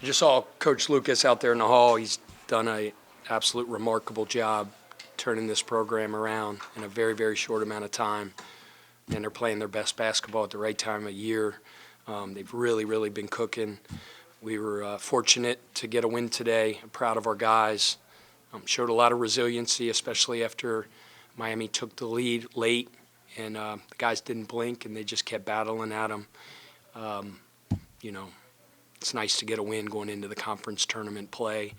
just saw Coach Lucas out there in the hall. He's done an absolute remarkable job turning this program around in a very, very short amount of time. And they're playing their best basketball at the right time of year. They've really, really been cooking. We were fortunate to get a win today. I'm proud of our guys. Showed a lot of resiliency, especially after Miami took the lead late. And the guys didn't blink, and they just kept battling at them. It's nice to get a win going into the conference tournament play.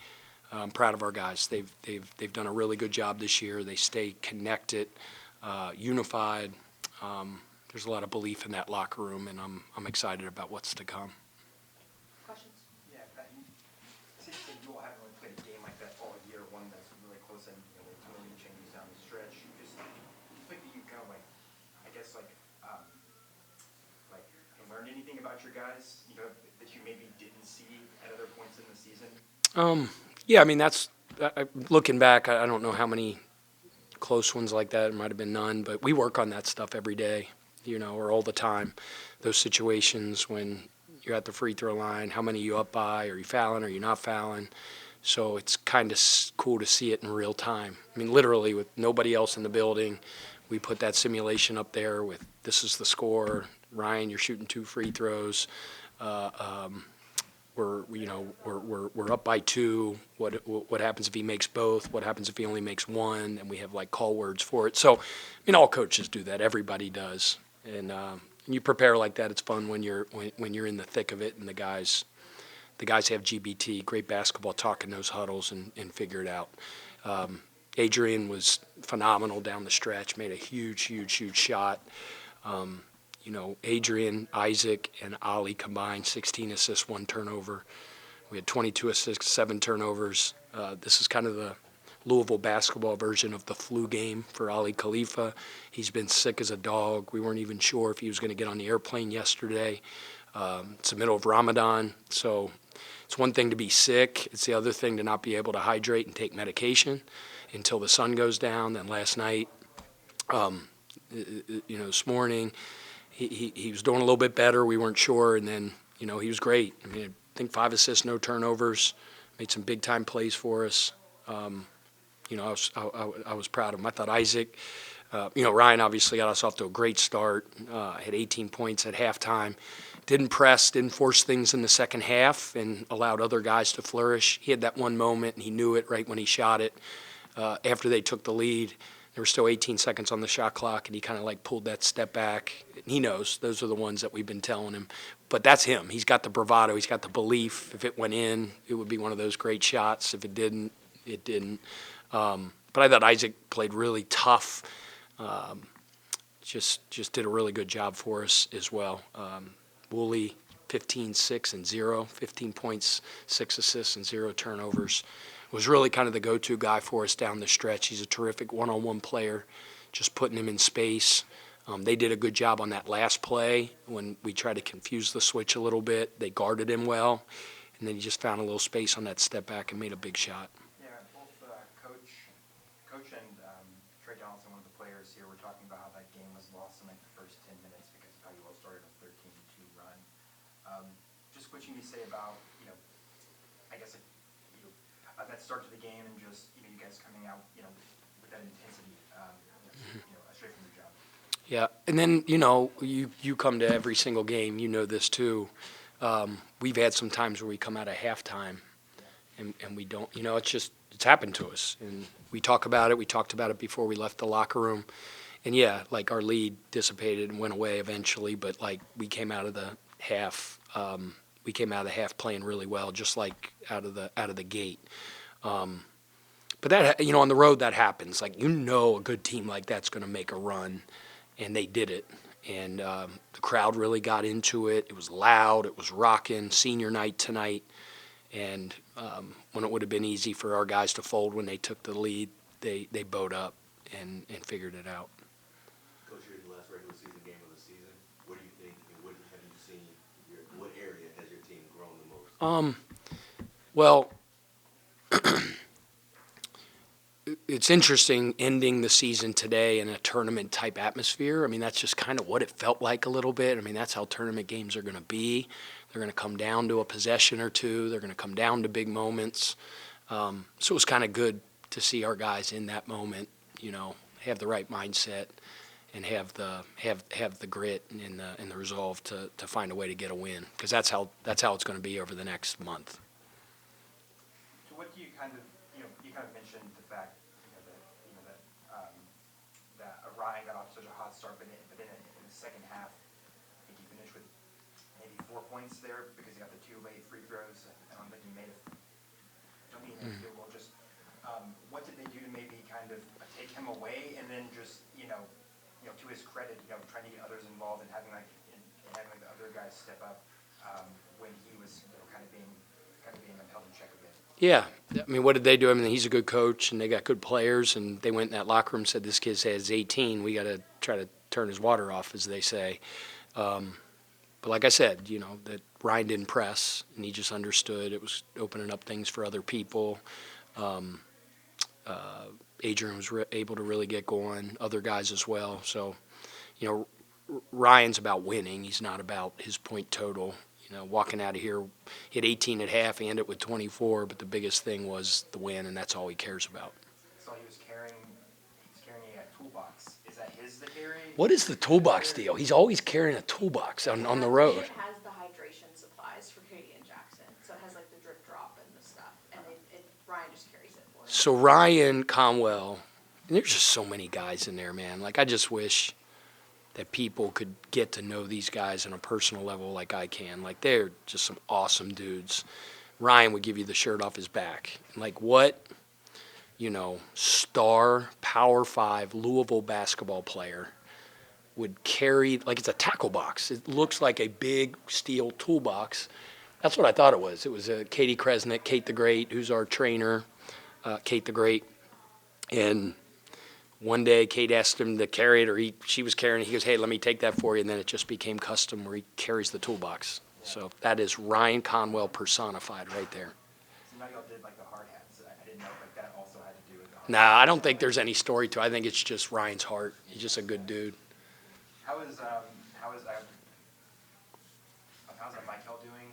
I'm proud of our guys. They've done a really good job this year. They stay connected, unified. There's a lot of belief in that locker room, and I'm excited about what's to come. Questions? Yeah, Pat, you all haven't really played a game like that all year, one that's really close and with too many changes down the stretch. Just think that you kind of learned anything about your guys, that you maybe didn't see at other points in the season? Yeah, I mean, that's looking back, I don't know how many close ones like that. It might have been none, but we work on that stuff every day, or all the time. Those situations when you're at the free throw line, how many are you up by? Are you fouling? Are you not fouling? So it's kind of cool to see it in real time. I mean, literally with nobody else in the building, we put that simulation up there with this is the score. Ryan, you're shooting 2 free throws. We're up by 2. What happens if he makes both? What happens if he only makes 1? And we have like call words for it. So, all coaches do that. Everybody does. And you prepare like that. It's fun when you're in the thick of it, and the guys have GBT, great basketball talk in those huddles and figure it out. Adrian was phenomenal down the stretch. Made a huge shot. Adrian, Isaac, and Ali combined 16 assists, 1 turnover. We had 22 assists, 7 turnovers. This is kind of the Louisville basketball version of the flu game for Ali Khalifa. He's been sick as a dog. We weren't even sure if he was going to get on the airplane yesterday. It's the middle of Ramadan, so it's one thing to be sick. It's the other thing to not be able to hydrate and take medication until the sun goes down. Then last night, this morning, he was doing a little bit better. We weren't sure, and then he was great. I mean, I think 5 assists, no turnovers. Made some big time plays for us. I was proud of him. I thought Isaac, Ryan obviously got us off to a great start. Had 18 points at halftime. Didn't press, didn't force things in the second half, and allowed other guys to flourish. He had that one moment, and he knew it right when he shot it. After they took the lead, there were still 18 seconds on the shot clock, and he kind of pulled that step back. He knows those are the ones that we've been telling him. But that's him. He's got the bravado. He's got the belief. If it went in, it would be one of those great shots. If it didn't, it didn't. But I thought Isaac played really tough. Just did a really good job for us as well. Woolley, 15, 6, and 0. 15 points, 6 assists, and 0 turnovers. Was really kind of the go-to guy for us down the stretch. He's a terrific one-on-one player, just putting him in space. They did a good job on that last play when we tried to confuse the switch a little bit. They guarded him well, and then he just found a little space on that step back and made a big shot. Yeah, both Coach and Trey Donaldson, one of the players here, were talking about how that game was lost in the first 10 minutes because of how you all started a 13-2 run. Just what you need to say about, that start to the game and just, you guys coming out, with that intensity, straight from your job. Yeah, and then, you come to every single game. You know this too. We've had some times where we come out of halftime and we don't, it's happened to us. And we talk about it. We talked about it before we left the locker room. And yeah, our lead dissipated and went away eventually, but we came out of the half playing really well, just out of the gate. But that, on the road that happens. A good team like that's going to make a run, and they did it. And the crowd really got into it. It was loud. It was rocking. Senior night tonight. And when it would have been easy for our guys to fold when they took the lead, they bowed up and figured it out. Coach, you're in the last regular season game of the season. What do you think, and what have you seen? What area has your team grown the most? Well, it's interesting ending the season today in a tournament-type atmosphere. I mean, that's just kind of what it felt like a little bit. I mean, that's how tournament games are going to be. They're going to come down to a possession or two. They're going to come down to big moments. So it was kind of good to see our guys in that moment, have the right mindset and have the grit and the resolve to find a way to get a win, because that's how it's going to be over the next month. So what do you kind of mentioned the fact that Ryan got off to such a hot start, but in the second half, I think he finished with maybe 4 points there because he got the 2 late free throws. I don't think he made a field goal. Just what did they do to maybe kind of take him away, and then just to his credit, trying to get others involved and having the other guys step up when he was kind of being held in check a bit. Yeah. I mean, what did they do? I mean, he's a good coach, and they got good players, and they went in that locker room and said, this kid has 18. We got to try to turn his water off, as they say. But like I said, that Ryan didn't press, and he just understood it was opening up things for other people. Adrian was able to really get going, other guys as well. So, Ryan's about winning. He's not about his point total. Walking out of here, he had 18 at half, he ended up with 24, but the biggest thing was the win, and that's all he cares about. So he was carrying a toolbox. Is that his to carry? What is the toolbox deal? He's always carrying a toolbox on the road. It has the hydration supplies for Katie and Jackson, so it has like the drip drop and the stuff, and Ryan just carries it for him. So Ryan, Conwell, and there's just so many guys in there, man. Like, I just wish that people could get to know these guys on a personal level like I can. Like, they're just some awesome dudes. Ryan would give you the shirt off his back. Like, what, star, Power 5 Louisville basketball player would carry, like, it's a tackle box. It looks like a big steel toolbox. That's what I thought it was. It was Katie Kresnick, Kate the Great, who's our trainer, Kate the Great. And one day, Kate asked him to carry it, or she was carrying it. He goes, hey, let me take that for you. And then it just became custom where he carries the toolbox. So that is Ryan Conwell personified right there. Somebody else did like the hard hats. I didn't know if that also had to do with the hard Nah, I don't think there's any story to it. I think it's just Ryan's heart. He's just a good dude. How's Michael doing?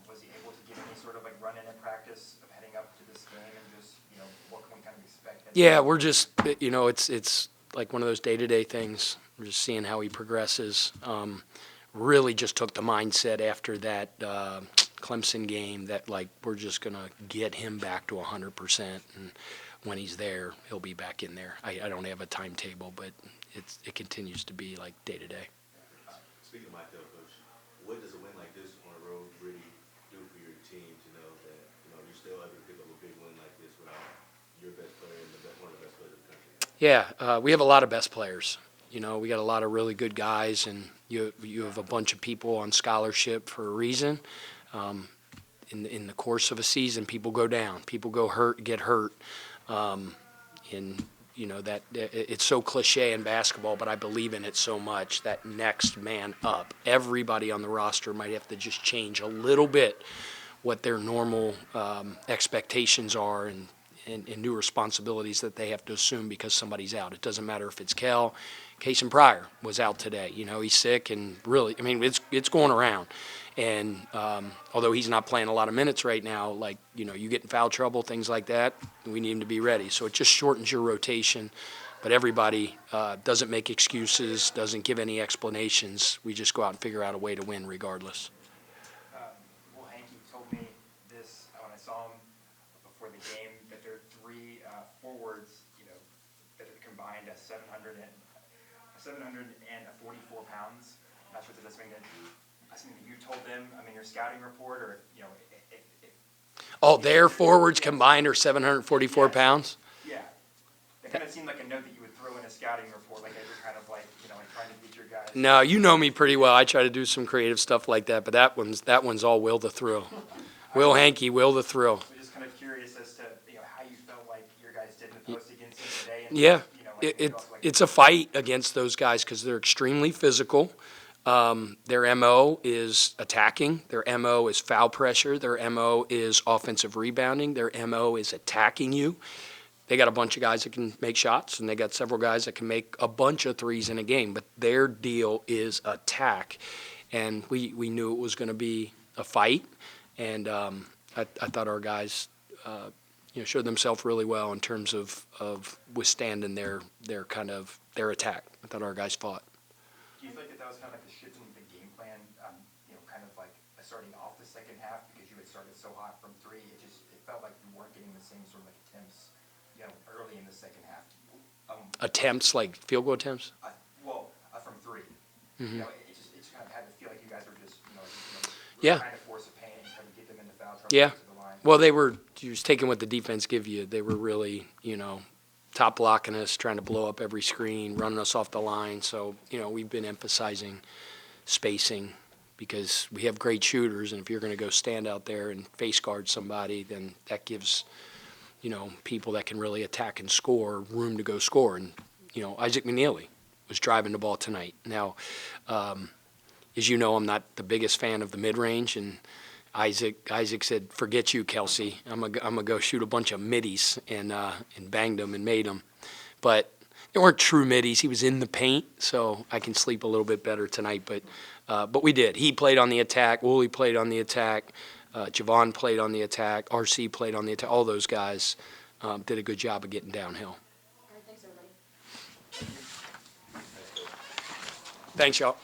Was he able to get any sort of like run-in in practice of heading up to this game, and just what can we kind of expect? Yeah, we're just it's like one of those day-to-day things. We're just seeing how he progresses. Really just took the mindset after that Clemson game that, like, we're just going to get him back to 100%, and when he's there, he'll be back in there. I don't have a timetable, but it continues to be like day-to-day. Speaking of Michael, Coach, what does a win like this on the road really do for your team to know that you're still able to pick up a big win like this without your best player and one of the best players in the country? Yeah, we have a lot of best players. We got a lot of really good guys, and you have a bunch of people on scholarship for a reason. In the course of a season, people go down, people get hurt, and that it's so cliche in basketball, but I believe in it so much. That next man up, everybody on the roster might have to just change a little bit what their normal expectations are and new responsibilities that they have to assume because somebody's out. It doesn't matter if it's Kel. Cason Pryor was out today. He's sick, and really, I mean, it's going around. And although he's not playing a lot of minutes right now, like, you get in foul trouble, things like that, we need him to be ready. So it just shortens your rotation. But everybody doesn't make excuses, doesn't give any explanations. We just go out and figure out a way to win regardless. Well, Hank, you told me this when I saw him before the game, that there are 3 forwards, that are combined at 744 pounds. I'm not sure if that's something that you told them, your scouting report, or, Oh, their forwards combined are 744 pounds? Yeah. It kind of seemed like a note that you would throw in a scouting report, like you're kind of like, like trying to beat your guys. No, you know me pretty well. I try to do some creative stuff like that, but that one's all will the thrill. Will Hankey, will the thrill. I'm just kind of curious as to, how you felt like your guys did in the post against them today. And, Yeah, like, it's a fight against those guys because they're extremely physical. Their MO is attacking. Their MO is foul pressure. Their MO is offensive rebounding. Their MO is attacking you. they got a bunch of guys that can make shots, and they got several guys that can make a bunch of threes in a game. But their deal is attack, and we knew it was going to be a fight. And I thought our guys, showed themselves really well in terms of withstanding their attack. I thought our guys fought. Do you feel like that was kind of like a shift in the game plan, kind of like starting off the second half because you had started so hot from three? It felt like you weren't getting the same sort of like attempts, early in the second half. Attempts, like field goal attempts? From three. Mhm. It just kind of had to feel like you guys were just, Yeah. trying to force a paint and trying to get them into foul trouble Yeah. to the line. Well, they were just taking what the defense give you. They were really, top blocking us, trying to blow up every screen, running us off the line. So, we've been emphasizing spacing because we have great shooters, and if you're going to go stand out there and face guard somebody, then that gives, people that can really attack and score room to go score. And, Isaac McNeely was driving the ball tonight. Now, as you know, I'm not the biggest fan of the mid-range, and Isaac said, "Forget you, Kelsey. I'm gonna go shoot a bunch of middies," and banged them and made them. But they weren't true middies. He was in the paint, so I can sleep a little bit better tonight. But we did. He played on the attack. Woolley played on the attack. Javon played on the attack. RC played on the attack. All those guys did a good job of getting downhill. All right, thanks, everybody. Thanks, y'all.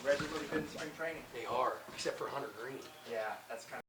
Reds are really good in spring training. They are, except for Hunter Green. Yeah, that's kind of.